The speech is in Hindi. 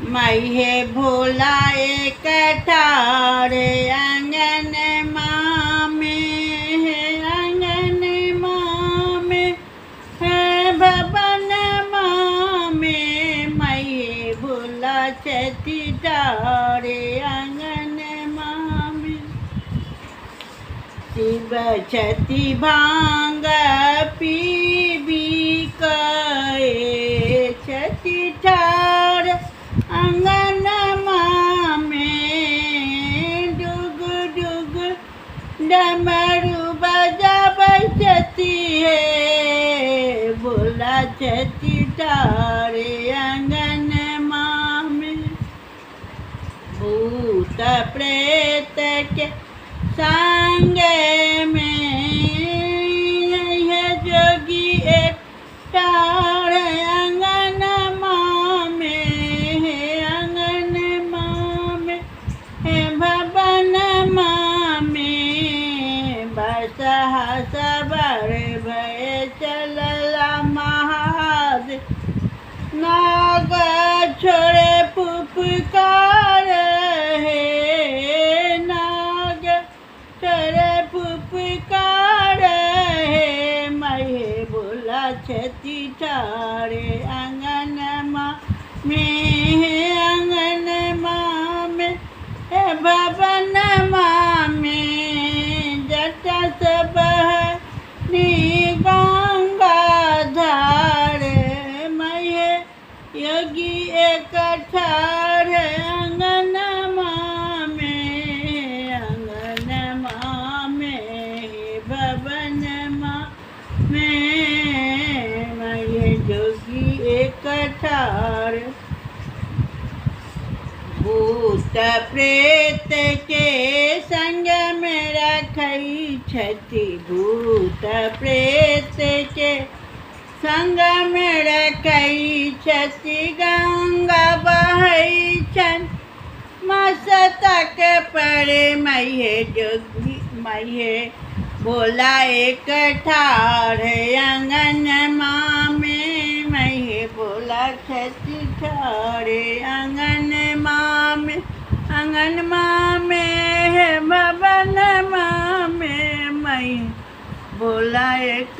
मई है भोला एक ठारे आंगन माँ में है, आंगन माँ में है, भवन माँ में मई है भोला छती ठारे आंगन माँ में। शिव छती भांग पीबी कए छती ठार आंगन माँ में। डुग डुग डमरू बजाबै छती है, भोला छती ठारे आंगन माँ में। भूत प्रेत के संग में है जोगी एक ठार आंगन माँ में है, आंगन माँ में है, भवन माँ में। बरसहा सबर भय चलला महादेव, नाग छोड़े फुफकार है, नाग छोड़े फुफकार है। मई है भोला छती ठारे आंगन माँ में है, आंगन माँ में है, भवन माँ में। जटा सब नी गंगा धार मई है योगी एक ठार आंगन माँ में, आंगन माँ में, भवन माँ में मई है जोगी एक ठार। भूत प्रेत के संग में रखई छती, भूत प्रेत के संग में रखई छती, गंगा बहई छन मस्तक पड़े मई है जोगी, मई है भोला एक ठार आंगन माँ में। मई है भोला छती ठारे आंगन माँ में, आंगन माँ में है, भवन माँ में मई भोला एक